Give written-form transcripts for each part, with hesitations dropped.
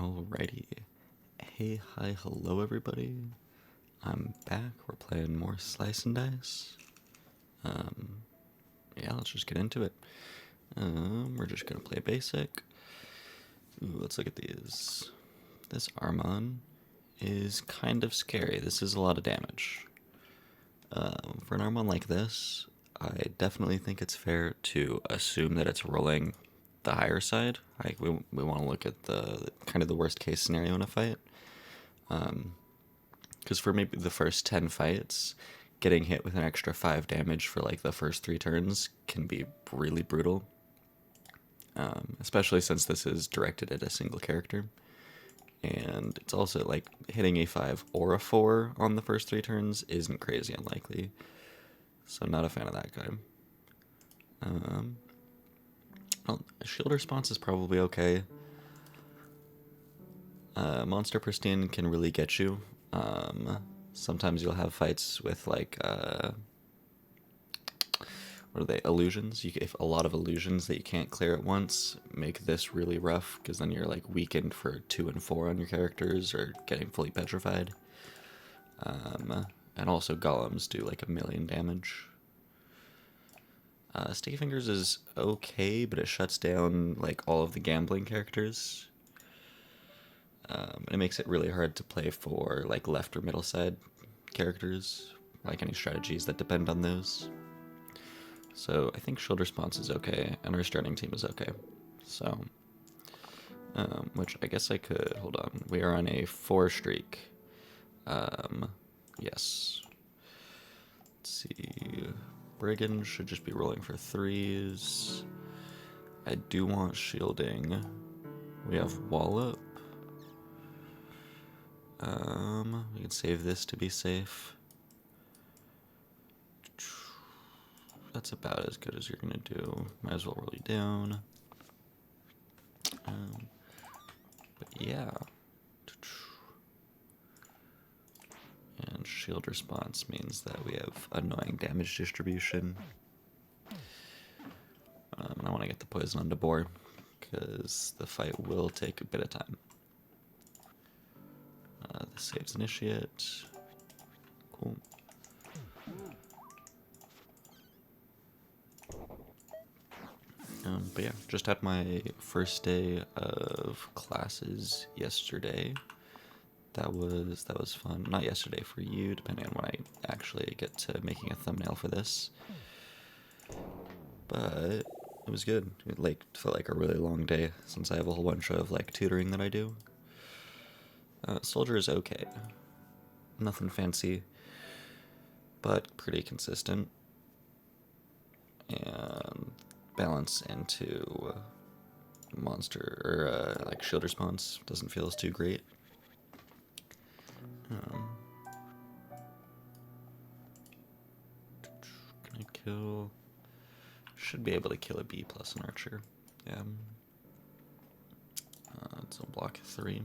Alrighty. Hey, hi, hello everybody. I'm back. We're playing more Slice and Dice. Yeah, let's just get into it. We're just gonna play basic. Ooh, let's look at these. This Armon is kind of scary. This is a lot of damage. For an Armon like this, I definitely think it's fair to assume that it's rolling the higher side. Like we want to look at the kind of the worst case scenario in a fight. Because for maybe the first 10 fights, getting hit with an extra 5 damage for like the first 3 turns can be really brutal. Especially since this is directed at a single character. And it's also like hitting a 5 or a 4 on the first 3 turns isn't crazy unlikely. So I'm not a fan of that guy. Well, shield response is probably okay. Monster Pristine can really get you. Sometimes you'll have fights with like what are they? Illusions. If a lot of illusions that you can't clear at once make this really rough, because then you're like weakened for 2 and 4 on your characters or getting fully petrified. And also golems do like 1,000,000 damage. Sticky Fingers is okay, but it shuts down like all of the gambling characters. It makes it really hard to play for like left or middle side characters, like any strategies that depend on those. So I think shield response is okay, and our starting team is okay. So, which I guess I could, hold on, we are on a 4 streak. Yes. Let's see, Brigand should just be rolling for 3s. I do want shielding. We have Wallop. We can save this to be safe. That's about as good as you're gonna do. Might as well roll you down. But yeah. And shield response means that we have annoying damage distribution. And I want to get the poison onto Boar, because the fight will take a bit of time. This saves Initiate. Cool. But yeah, just had my first day of classes yesterday. That was fun. Not yesterday for you, depending on when I actually get to making a thumbnail for this. But it was good. It like felt like a really long day since I have a whole bunch of like tutoring that I do. Soldier is okay. Nothing fancy, but pretty consistent. And balance into monster or like shield response doesn't feel as too great. Can I kill? Should be able to kill a B plus an archer. Yeah. So block 3.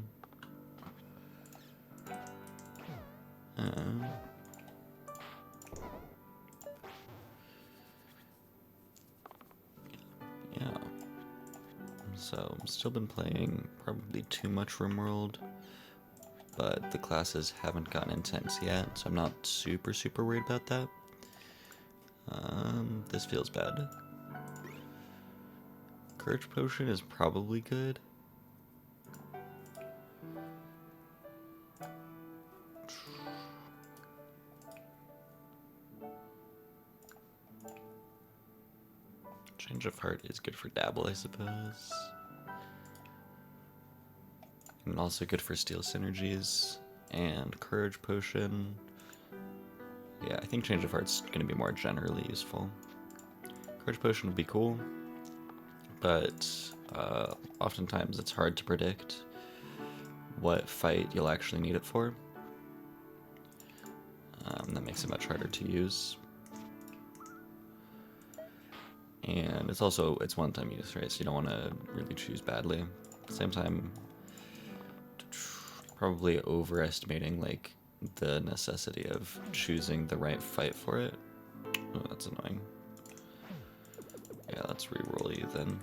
Yeah. So I've still been playing probably too much RimWorld, but the classes haven't gotten intense yet, so I'm not super worried about that. This feels bad. Courage Potion is probably good. Change of Heart is good for Dabble, I suppose. And also good for Steel Synergies. And Courage Potion. Yeah, I think Change of Heart's going to be more generally useful. Courage Potion would be cool, but oftentimes it's hard to predict what fight you'll actually need it for. That makes it much harder to use. And it's also, it's one-time use, right? So you don't want to really choose badly. At the same time, probably overestimating like the necessity of choosing the right fight for it. Oh, that's annoying. Yeah, let's re-roll you then.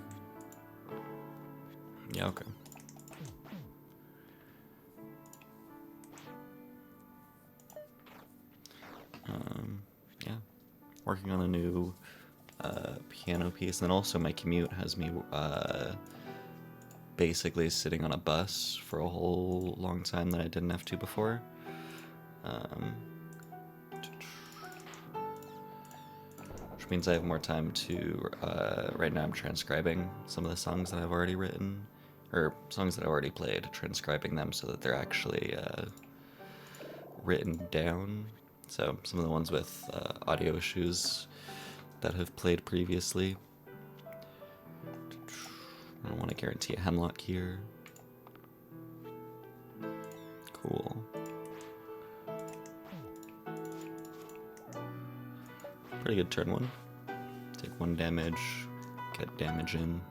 Yeah, okay. working on a new piano piece, and then also my commute has me basically sitting on a bus for a whole long time that I didn't have to before. Which means I have more time to, right now I'm transcribing some of the songs that I've already written, or songs that I already played, transcribing them so that they're actually written down. So some of the ones with audio issues that have played previously. I don't want to guarantee a hemlock here. Cool. Pretty good turn one. Take 1 damage, get damage in.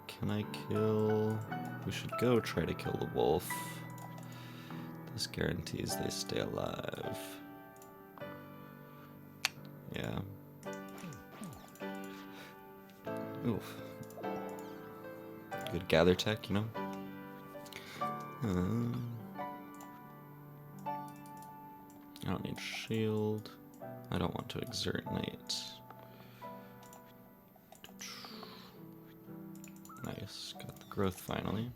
Can I kill? We should go try to kill the wolf. This guarantees they stay alive. Yeah. Oof. Good gather tech, you know? I don't need shield. I don't want to exert night. Nice, got the growth finally.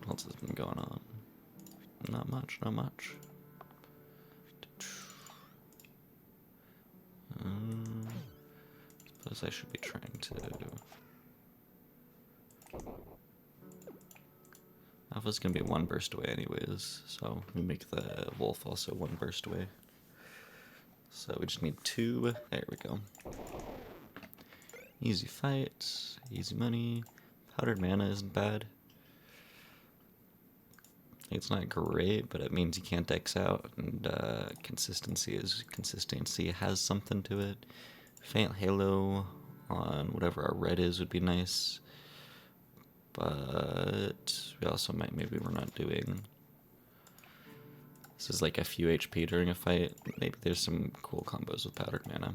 What else has been going on? Not much, not much. Suppose I should be trying to... Alpha's gonna be 1 burst away anyways, so we make the wolf also 1 burst away. So we just need 2. There we go. Easy fight, easy money. Powdered mana isn't bad. It's not great, but it means you can't X out, and consistency has something to it. Faint Halo on whatever our red is would be nice, but we also might, maybe we're not doing. This is like a few HP during a fight. Maybe there's some cool combos with powdered mana.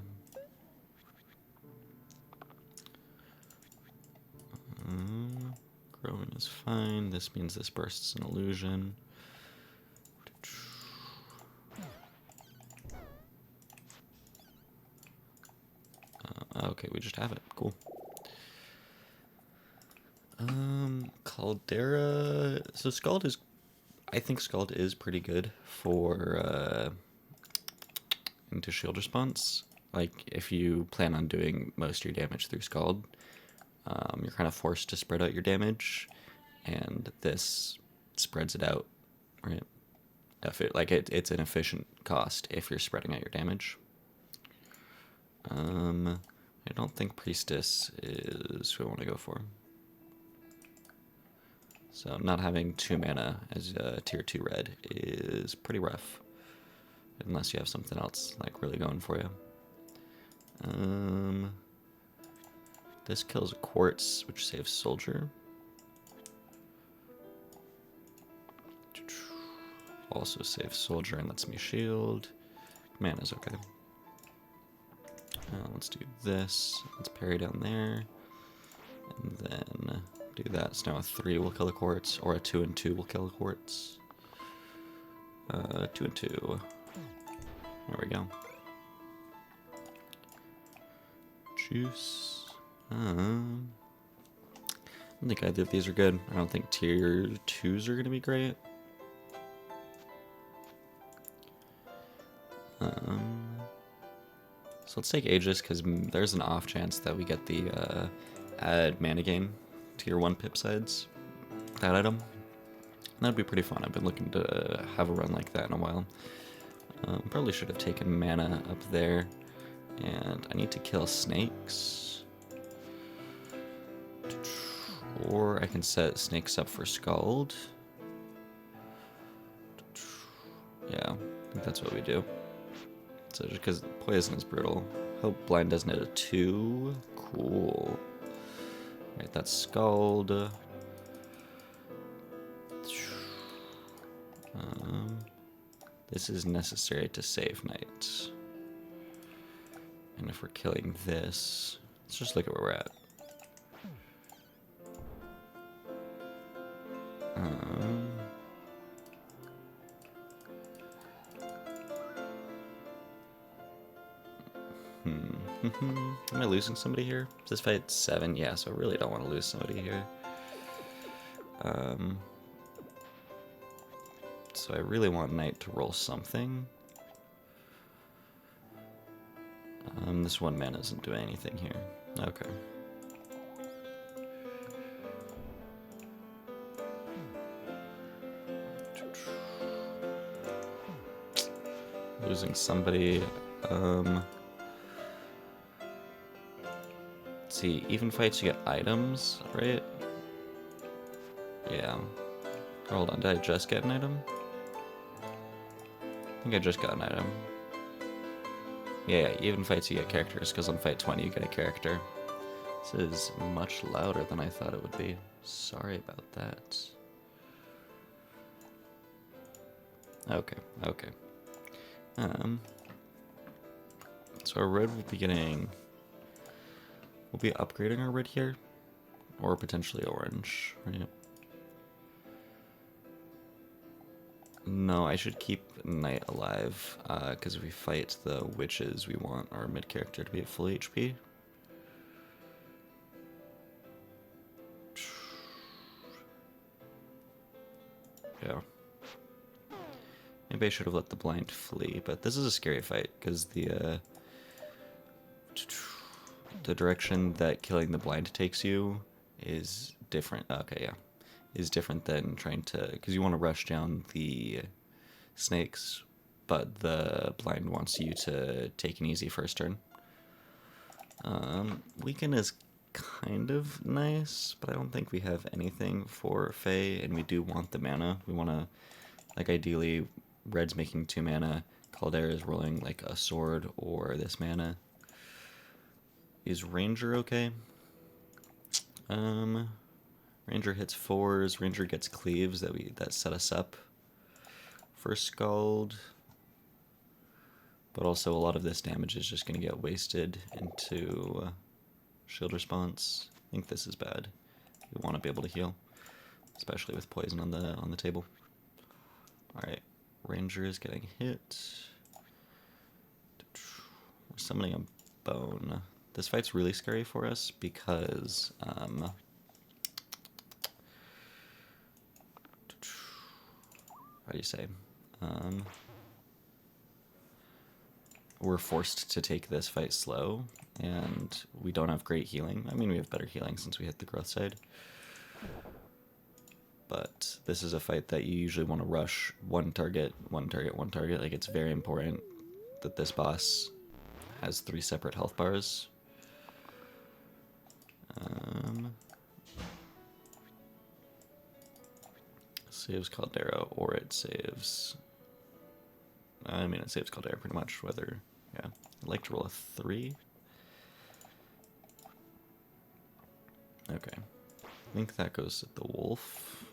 Growing is fine. This means this bursts an illusion. Okay, we just have it. Cool. Caldera. So Scald is, I think Scald is pretty good for into shield response. Like if you plan on doing most of your damage through Scald, you're kind of forced to spread out your damage, and this spreads it out, right? If it, like it's an efficient cost if you're spreading out your damage. I don't think Priestess is who I want to go for. So not having 2 mana as a tier 2 red is pretty rough, unless you have something else like really going for you. This kills a quartz, which saves soldier. Also saves soldier and lets me shield. Mana's okay. Let's do this. Let's parry down there. And then do that. So now a 3 will kill a quartz, or a 2 and 2 will kill a quartz. 2 and 2. There we go. Juice. I don't think either of these are good. I don't think tier 2s are going to be great. So let's take Aegis, because there's an off chance that we get the add mana gain to your 1 pip sides. That item. That'd be pretty fun. I've been looking to have a run like that in a while. Probably should have taken mana up there. And I need to kill snakes. Or I can set snakes up for Scald. Yeah, I think that's what we do. So just because poison is brutal. Hope blind doesn't hit a 2. Cool. Right, that's Scald. This is necessary to save night. And if we're killing this, Let's just look at where we're at. Am I losing somebody here? Is this fight 7? Yeah, so I really don't want to lose somebody here. So I really want Knight to roll something. This 1 mana isn't doing anything here. Okay. Losing somebody. Let's see, even fights you get items, right? Yeah. Hold on, did I just get an item? I think I just got an item. Yeah, even fights you get characters, because on fight 20 you get a character. This is much louder than I thought it would be. Sorry about that. Okay, okay. So our red will be getting... We'll be upgrading our red here, or potentially orange, right? No, I should keep Knight alive, because if we fight the witches, we want our mid character to be at full HP. Yeah. Maybe I should have let the blind flee, but this is a scary fight, because the direction that killing the blind takes you is different. Okay, yeah. Is different than trying to... Because you want to rush down the snakes, but the blind wants you to take an easy first turn. Weaken is kind of nice, but I don't think we have anything for Fae, and we do want the mana. We want to... Like, ideally, red's making 2 mana, Caldera is rolling, like, a sword or this mana. Is Ranger okay? Ranger hits 4s, Ranger gets cleaves that set us up for Scald. But also a lot of this damage is just going to get wasted into shield response. I think this is bad. We want to be able to heal, especially with poison on the table. Alright, Ranger is getting hit. We're summoning a bone. This fight's really scary for us because how do you say? We're forced to take this fight slow, and we don't have great healing. I mean, we have better healing since we hit the growth side. But this is a fight that you usually want to rush one target, one target, one target. Like, it's very important that this boss has 3 separate health bars. Saves Caldera, or it saves... I mean, it saves Caldera pretty much, whether... Yeah, I'd like to roll a 3. Okay. I think that goes at the wolf,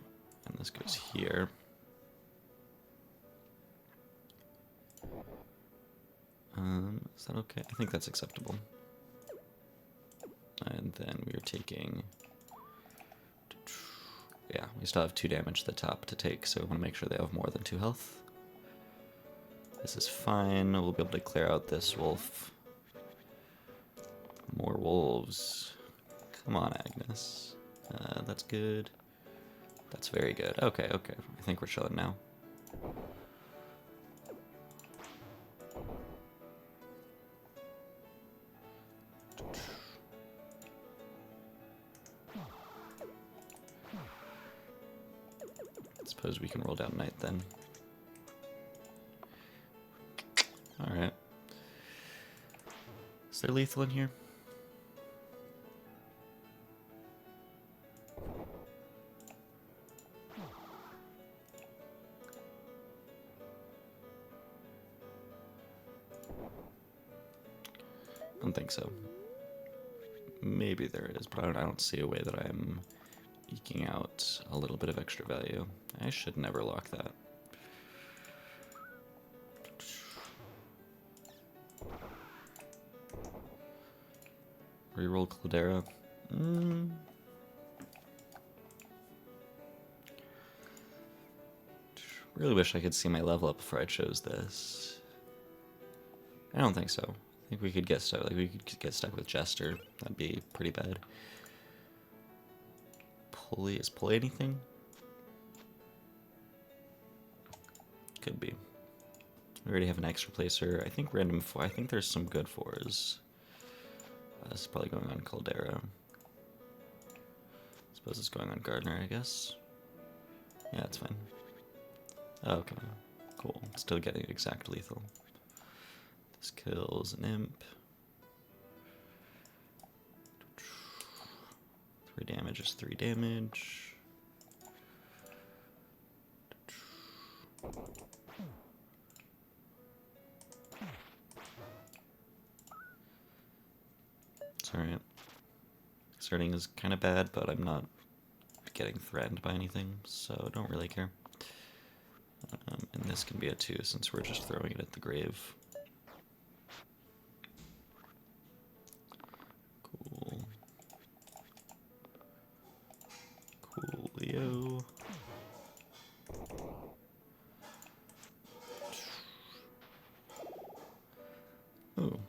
and this goes here. Is that okay? I think that's acceptable. And then we are taking... Yeah, we still have 2 damage at the top to take, so we want to make sure they have more than 2 health. This is fine. We'll be able to clear out this wolf. More wolves. Come on, Agnes. That's good. That's very good. Okay, okay. I think we're chilling now. Suppose we can roll down Knight then. Alright. Is there lethal in here? I don't think so. Maybe there is, but I don't see a way that I'm eking out a little bit of extra value. I should never lock that. Reroll Caldera. Really wish I could see my level up before I chose this. I don't think so. I think we could get stuck. Like we could get stuck with Jester. That'd be pretty bad. Pulley, is Pulley anything? Could be. We already have an extra placer. I think random 4. I think there's some good 4s. This is probably going on Caldera. Suppose it's going on Gardener, I guess. Yeah, it's fine. Okay, cool. Still getting exact lethal. This kills an imp. 3 damage is 3 damage. It's alright. Starting is kind of bad, but I'm not getting threatened by anything, so I don't really care. And this can be a 2 since we're just throwing it at the grave. Cool. Coolio. Ooh,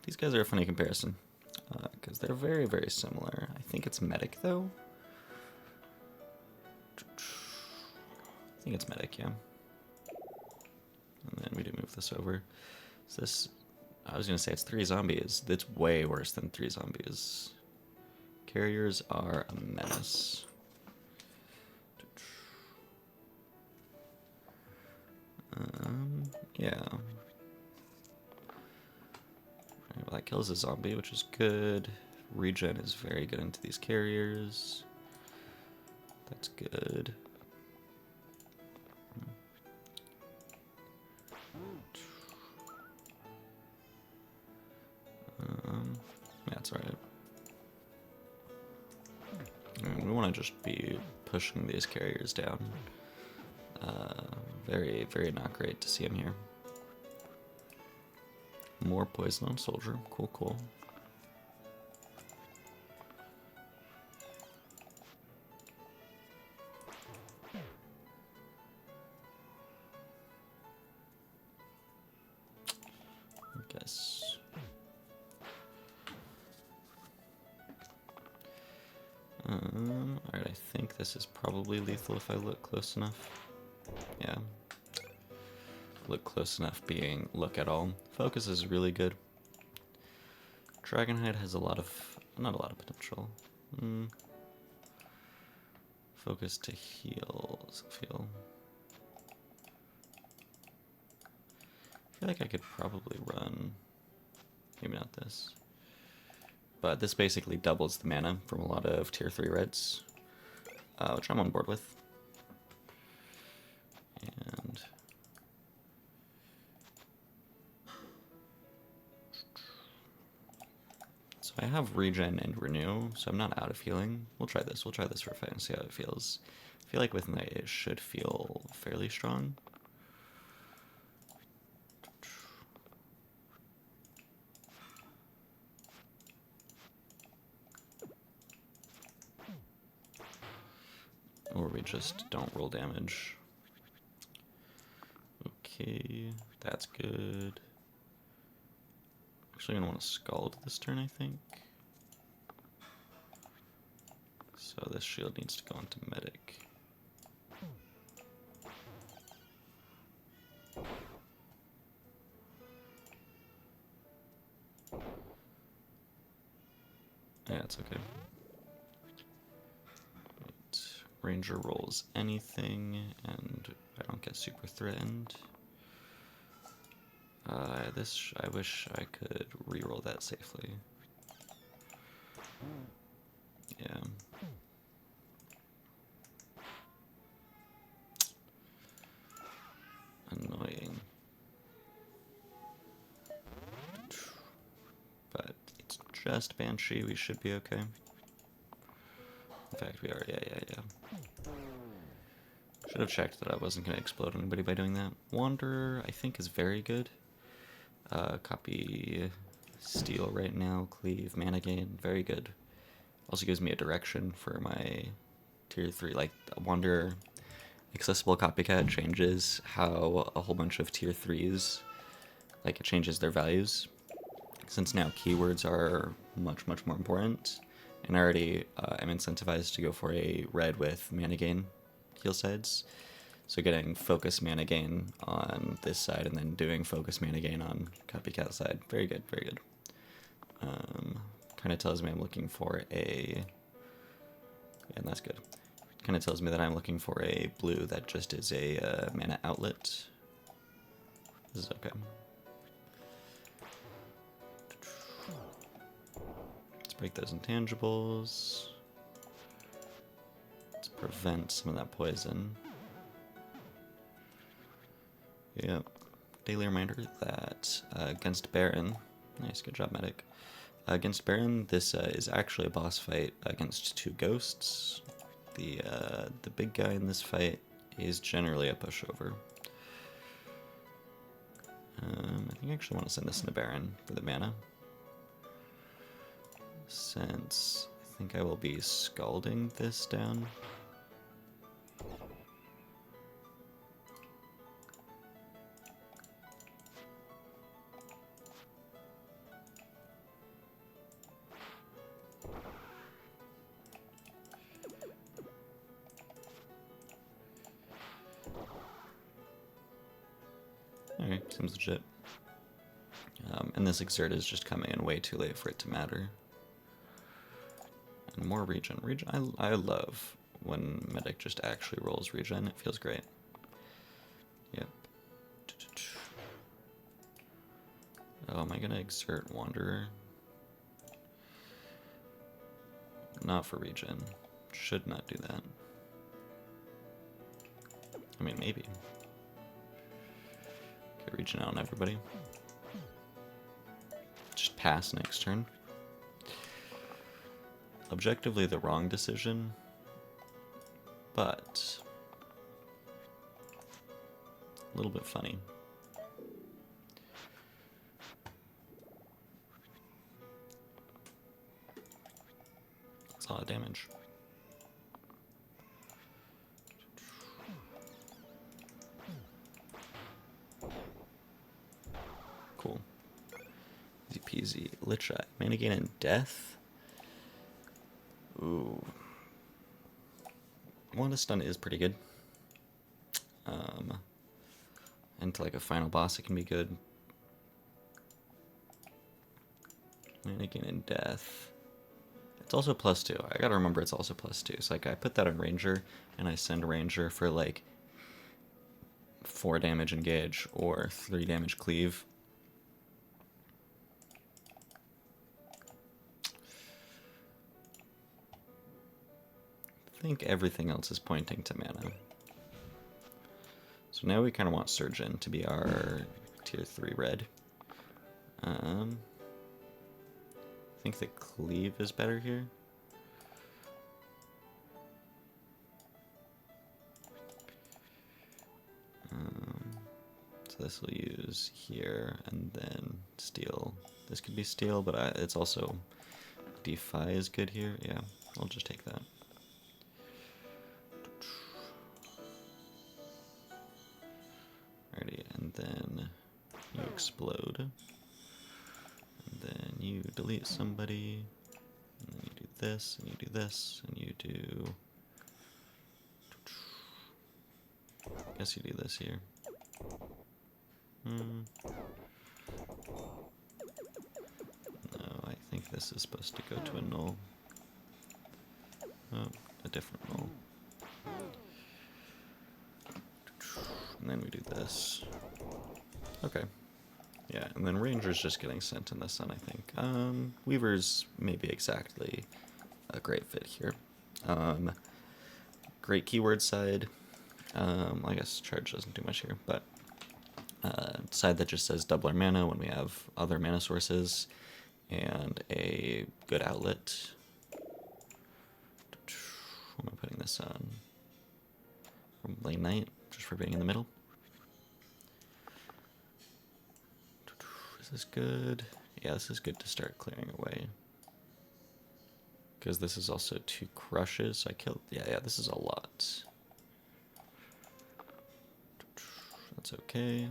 these guys are a funny comparison. Because they're very, very similar. I think it's medic, though. I think it's medic, yeah. And then we do move this over. So this, I was going to say it's 3 zombies. That's way worse than 3 zombies. Carriers are a menace. Yeah. Well, that kills a zombie, which is good. Regen is very good into these carriers. That's good. That's alright. We want to just be pushing these carriers down. Very, very not great to see him here. More poison on soldier. Cool, cool. I guess. Alright, I think this is probably lethal if I look close enough. Yeah. Look close enough being look at all. Focus is really good. Dragonhide has a lot of, not a lot of potential. Focus to heal, does it feel? I feel like I could probably run, maybe not this. But this basically doubles the mana from a lot of tier 3 reds, which I'm on board with. And so I have regen and renew, so I'm not out of healing. We'll try this. We'll try this for a fight and see how it feels. I feel like with Knight it should feel fairly strong. Or we just don't roll damage. Okay, that's good. Actually gonna want to Scald this turn, I think. So this shield needs to go into medic. Yeah, it's okay. Right. Ranger rolls anything, and I don't get super threatened. This, I wish I could reroll that safely. Yeah. Annoying. But it's just Banshee, we should be okay. In fact, we are, yeah. Should have checked that I wasn't going to explode anybody by doing that. Wanderer, I think, is very good. Copy steal right now, cleave, mana gain, very good. Also gives me a direction for my tier 3, like Wanderer. Accessible Copycat changes how a whole bunch of tier 3s, like it changes their values. Since now keywords are much more important, and I already am incentivized to go for a red with mana gain heal sides. So getting focus mana gain on this side and then doing focus mana gain on Copycat side. Very good, very good. Kind of tells me I'm looking for a... Yeah, and that's good. Kind of tells me that I'm looking for a blue that just is a mana outlet. This is okay. Let's break those intangibles. Let's prevent some of that poison. Yep. Daily reminder that against Baron, nice, good job, medic. Against Baron, this is actually a boss fight against 2 ghosts. The big guy in this fight is generally a pushover. I think I actually want to send this into Baron for the mana, since I think I will be scalding this down. Alright, seems legit. And this exert is just coming in way too late for it to matter. And more regen. I love when medic just actually rolls regen. It feels great. Yep. Oh, am I gonna exert Wanderer? Not for regen. Should not do that. I mean, maybe. Okay, regen out on everybody. Just pass next turn. Objectively the wrong decision, but a little bit funny. That's a lot of damage. Cool. Easy peasy. Lich Eye. Mana gain and death? Ooh. Wanda stun is pretty good. Into like a final boss it can be good. Mana gain and death. It's also +2. I gotta remember it's also +2. So like I put that on Ranger and I send Ranger for like 4 damage engage or 3 damage cleave. I think everything else is pointing to mana. So now we kind of want Surgeon to be our tier 3 red. I think the cleave is better here. So this will use here and then steal. This could be steal, but it's also Defy is good here. Yeah, I'll just take that. Alrighty, and then you explode. And then you delete somebody. And then you do this, and you do this, and you do... I guess you do this here. No, I think this is supposed to go to a null. Oh, a different null. And then we do this. Okay. Yeah, and then Ranger's just getting sent in the sun, I think. Weaver's maybe exactly a great fit here. Great keyword side. I guess charge doesn't do much here, but side that just says double our mana when we have other mana sources, and a good outlet. What am I putting this on? Probably Knight, just for being in the middle. Is this good? yeah, this is good to start clearing away. Because this is also 2 crushes, so I killed... Yeah, this is a lot. That's okay.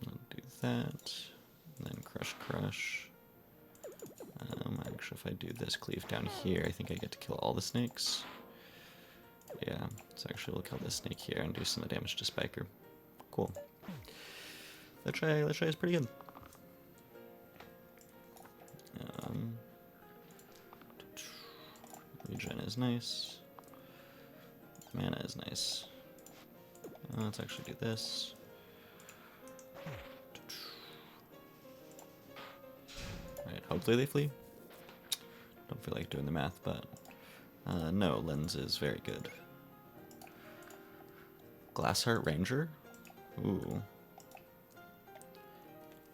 I'll do that. And then crush. Actually, if I do this cleave down here, I think I get to kill all the snakes. Yeah, so actually we'll kill this snake here and do some damage to Spiker. Cool. Let's try is pretty good. Regen is nice. Mana is nice. Let's actually do this. Alright, hopefully they flee. Don't feel like doing the math, but no, Lens is very good. Glassheart Ranger? Ooh.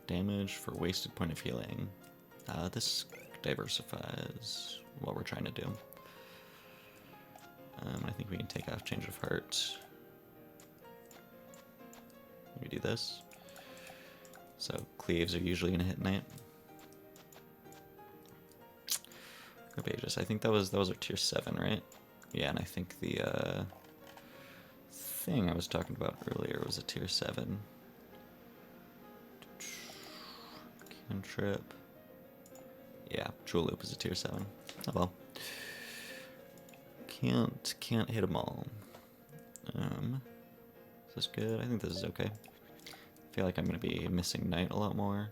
Damage for wasted point of healing. This diversifies what we're trying to do. I think we can take off Change of Heart. We do this. So cleaves are usually gonna hit Knight. Herbaceous. I think that was our tier 7, right? Yeah, and I think the thing I was talking about earlier was a tier 7. Cantrip. Yeah, Jewel Loop is a tier 7. Oh well. Can't hit them all. Is this good? I think this is okay. I feel like I'm gonna be missing Knight a lot more.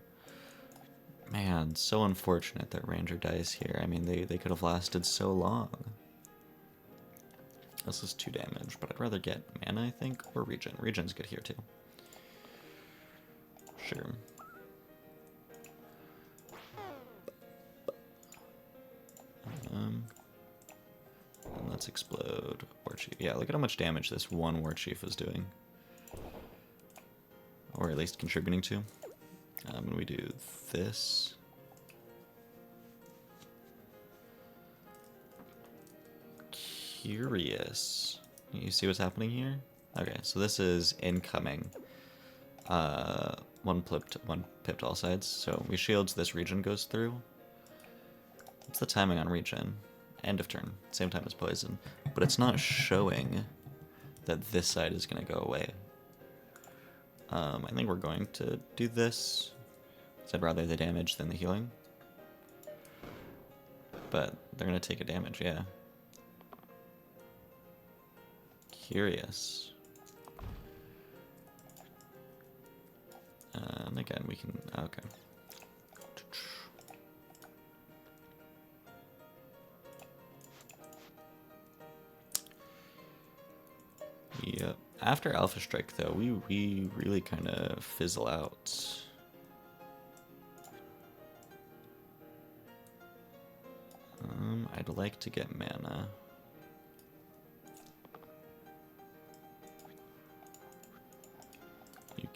Man, so unfortunate that Ranger dies here. I mean, they could have lasted so long. This is 2 damage, but I'd rather get mana, I think, or regen. Regen's good here too. Sure. And let's explode War Chief. Yeah, look at how much damage this one War Chief is doing. Or at least contributing to. And we do this. Curious. You see what's happening here? Okay, so this is incoming. One pipped all sides. So we shields, this regen goes through. What's the timing on regen? End of turn, same time as poison. But it's not showing that this side is going to go away. I think we're going to do this. I'd rather the damage than the healing. But they're going to take a damage, yeah. Curious. And again, we can... Okay. Yep. After Alpha Strike, though, we really kind of fizzle out. I'd like to get mana.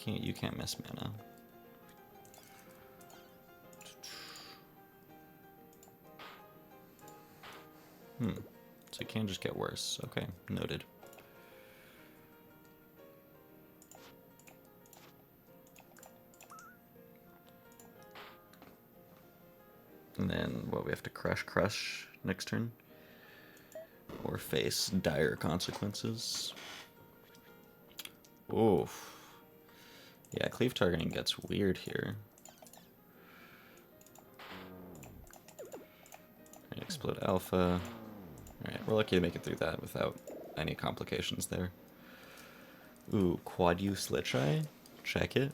You can't miss mana. So it can just get worse. Okay, noted. And then, what, we have to crush next turn? Or face dire consequences. Oof. Yeah, cleave targeting gets weird here. Explode Alpha. Alright, we're lucky to make it through that without any complications there. Ooh, quad use Lich-Eye. Check it.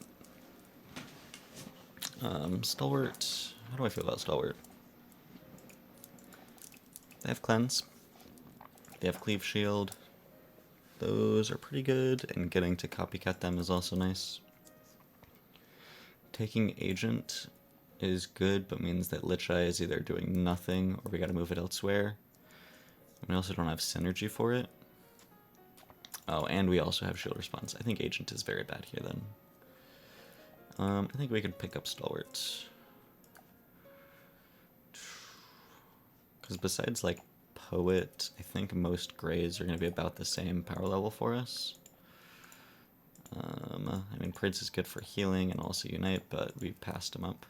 Stalwart. How do I feel about Stalwart? They have Cleanse. They have Cleave Shield. Those are pretty good, and getting to copycat them is also nice. Taking Agent is good, but means that Lich-Eye is either doing nothing or we gotta move it elsewhere. We also don't have synergy for it. Oh, and we also have shield response. I think Agent is very bad here then. I think we could pick up Stalwart. Because besides, like, Poet, I think most Greys are going to be about the same power level for us. I mean, Prince is good for healing and also Unite, but we passed him up.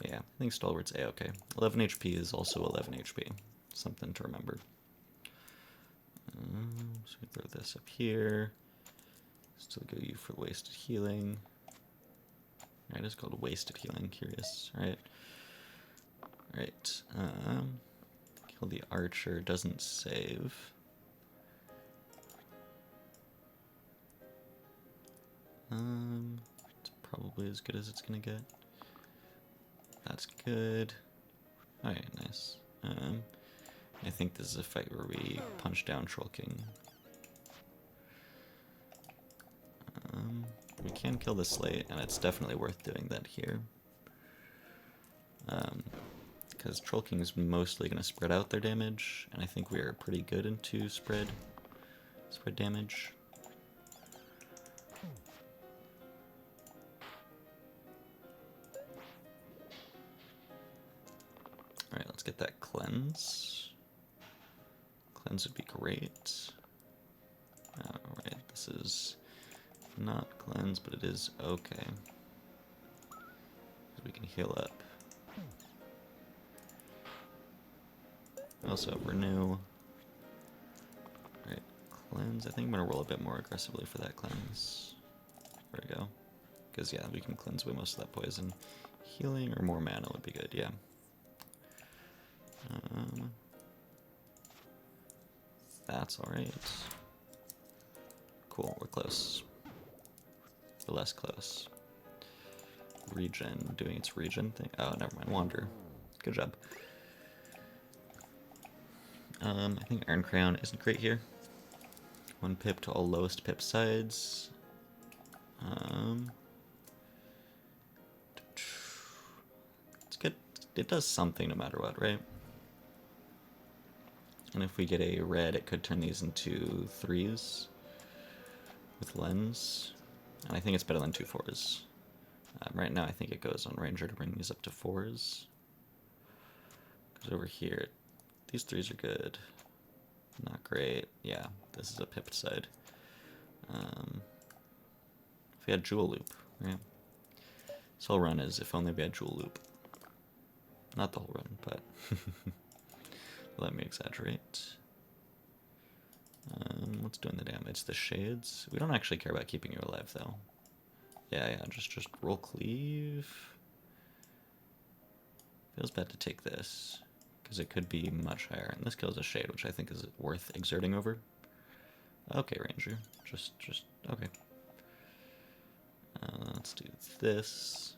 Yeah, I think Stalwart's A-okay. 11 HP is also 11 HP. Something to remember. So we throw this up here. Still go you for wasted healing. Right, it's called wasted healing, curious, right? Right, kill the archer, doesn't save. It's probably as good as it's gonna get. That's good. Alright, nice. I think this is a fight where we punch down Troll King. We can kill the Slate, and it's definitely worth doing that here. Because Troll King is mostly going to spread out their damage, and I think we are pretty good into spread damage. Alright, let's get that cleanse. Cleanse would be great. Alright, this is not cleanse, but it is okay. We can heal up. Also renew. Alright, cleanse. I think I'm gonna roll a bit more aggressively for that cleanse. There we go. Because yeah, we can cleanse away most of that poison. Healing or more mana would be good, yeah. That's alright. Cool, we're close. We're less close. Regen, doing its regen thing. Oh, never mind, Wander. Good job. I think Iron Crown isn't great here. 1 pip to all lowest pip sides. It's good. It does something no matter what, right? And if we get a red, it could turn these into 3s with lens. And I think it's better than 2 4s. Right now I think it goes on Ranger to bring these up to 4s. Because over here, these 3s are good. Not great. Yeah, this is a pipped side. If we had Jewel Loop, right? This whole run is if only we had Jewel Loop. Not the whole run, but let me exaggerate. What's doing the damage? The shades? We don't actually care about keeping you alive, though. Yeah, just roll cleave. Feels bad to take this, because it could be much higher. And this kills a shade, which I think is worth exerting over. Okay, Ranger. Just okay. Let's do this.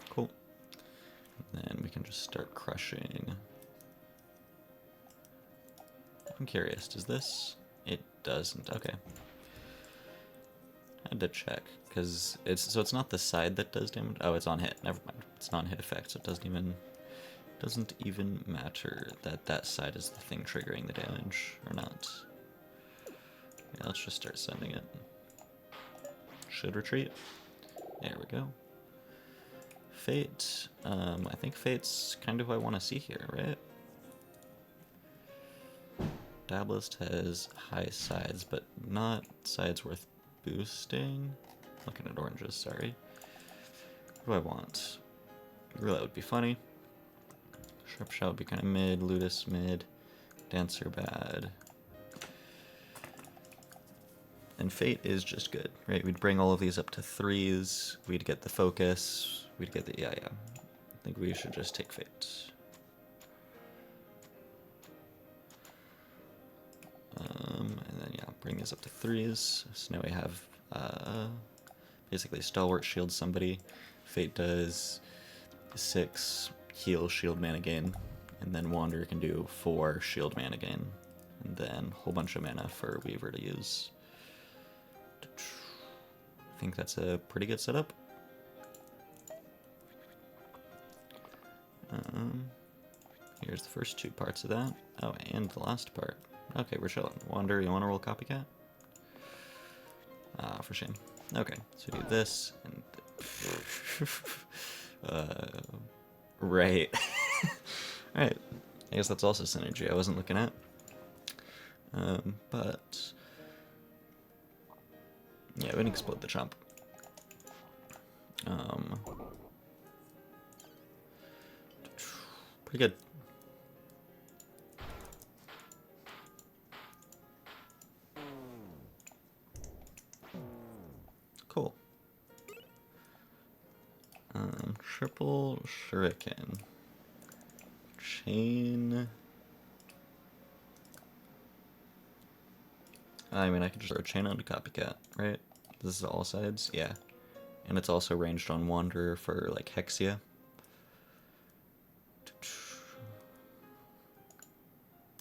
Cool. And then we can just start crushing. I'm curious, does this? It doesn't. Okay. I had to check, because it's not the side that does damage. Oh, it's on hit. Never mind. It's non-hit effect, so it doesn't even matter that that side is the thing triggering the damage or not. Yeah, let's just start sending it. Should retreat. There we go. Fate. I think Fate's kind of what I want to see here, right? Dablist has high sides, but not sides worth boosting. Looking at oranges, sorry. What do I want? Roulette would be funny. Sharp Shot would be kind of mid. Ludus mid. Dancer bad. And Fate is just good, right? We'd bring all of these up to 3s. We'd get the focus. We'd get the... Yeah. I think we should just take Fate. And then, yeah, bring these up to 3s. So now we have basically Stalwart shield somebody. Fate does 6 heal shield mana gain. And then Wander can do 4 shield mana gain. And then a whole bunch of mana for Weaver to use. I think that's a pretty good setup. Here's the first 2 parts of that. Oh, and the last part. Okay, we're chilling. Wander, you want to roll Copycat? Ah, for shame. Okay, so do this and... right. Alright, I guess that's also synergy I wasn't looking at. But... yeah, we can explode the chump. Pretty good. Cool. Triple shuriken. Chain. I mean, I could just throw a chain onto copycat, right? This is all sides? Yeah. And it's also ranged on Wanderer for, like, Hexia.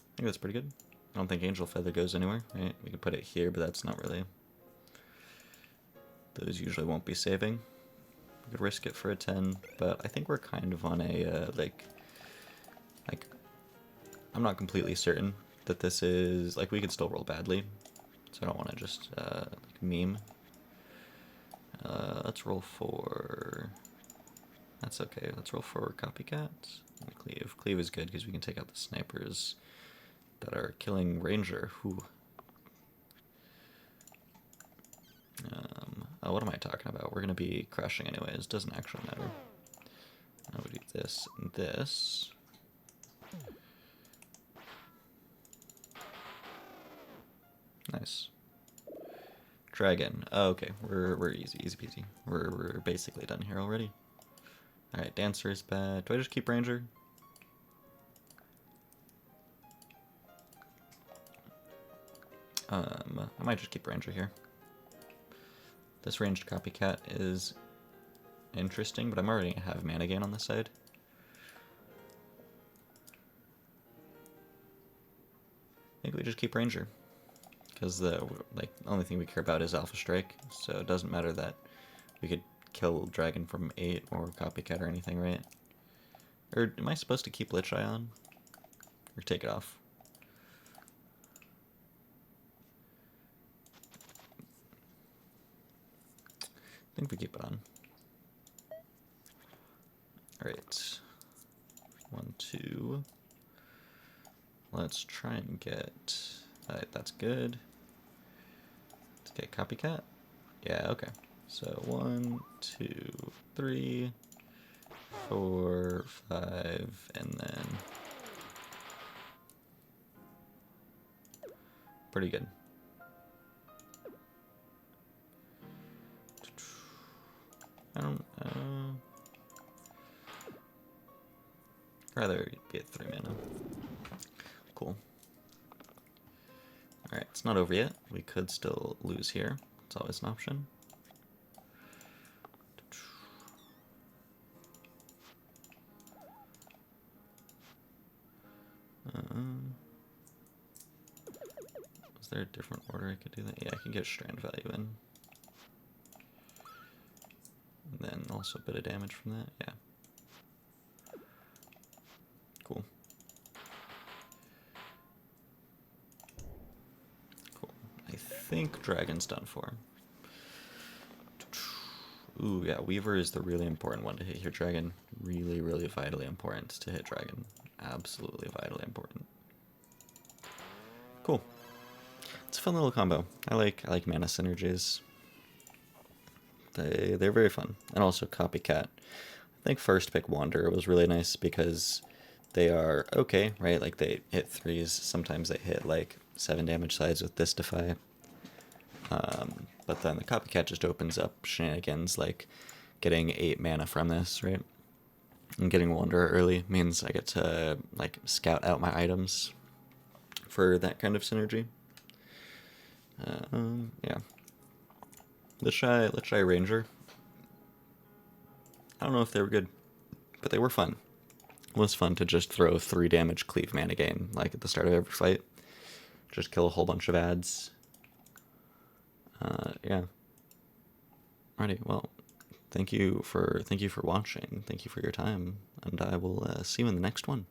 I think that's pretty good. I don't think Angel Feather goes anywhere, right? We could put it here, but that's not really... those usually won't be saving. We could risk it for a 10, but I think we're kind of on a, like... I'm not completely certain that this is... like, we could still roll badly, so I don't want to just, like, meme. Let's roll for... that's okay. Let's roll for copycat. And cleave. Cleave is good because we can take out the snipers that are killing Ranger. Who? What am I talking about? We're going to be crashing anyways. Doesn't actually matter. Now we do this and this. Nice. Dragon. Oh, okay, we're easy peasy. We're basically done here already. All right, Dancer is bad. Do I just keep Ranger? I might just keep Ranger here. This ranged copycat is interesting, but I'm already gonna have mana gain on this side. I think we just keep Ranger, because the only thing we care about is Alpha Strike, so it doesn't matter that we could kill Dragon from 8 or copycat or anything, right? Or am I supposed to keep Lich Eye on? Or take it off? I think we keep it on. Alright. 1, 2. Let's try and get... alright, that's good. Let's get copycat. Yeah, okay. So 1, 2, 3, 4, 5, and then... pretty good. I don't... rather be at 3 mana. Cool. Alright, it's not over yet. We could still lose here. It's always an option. Is there a different order I could do that? Yeah, I can get strand value in. And then also a bit of damage from that, yeah. Cool. Cool. I think Dragon's done for. Ooh, yeah, Weaver is the really important one to hit here. Dragon, really, really vitally important to hit Dragon. Absolutely vitally important. Cool. It's a fun little combo. I like mana synergies. They're very fun. And also Copycat. I think first pick Wanderer was really nice because they are okay, right? Like they hit 3s. Sometimes they hit like 7 damage sides with this Defy. But then the Copycat just opens up shenanigans like getting 8 mana from this, right? And getting Wanderer early means I get to like scout out my items for that kind of synergy. Yeah. Let's try Ranger. I don't know if they were good, but they were fun. It was fun to just throw 3 damage cleave mana gain, like at the start of every fight. Just kill a whole bunch of ads. Yeah. Alrighty, well, thank you for watching. Thank you for your time, and I will see you in the next one.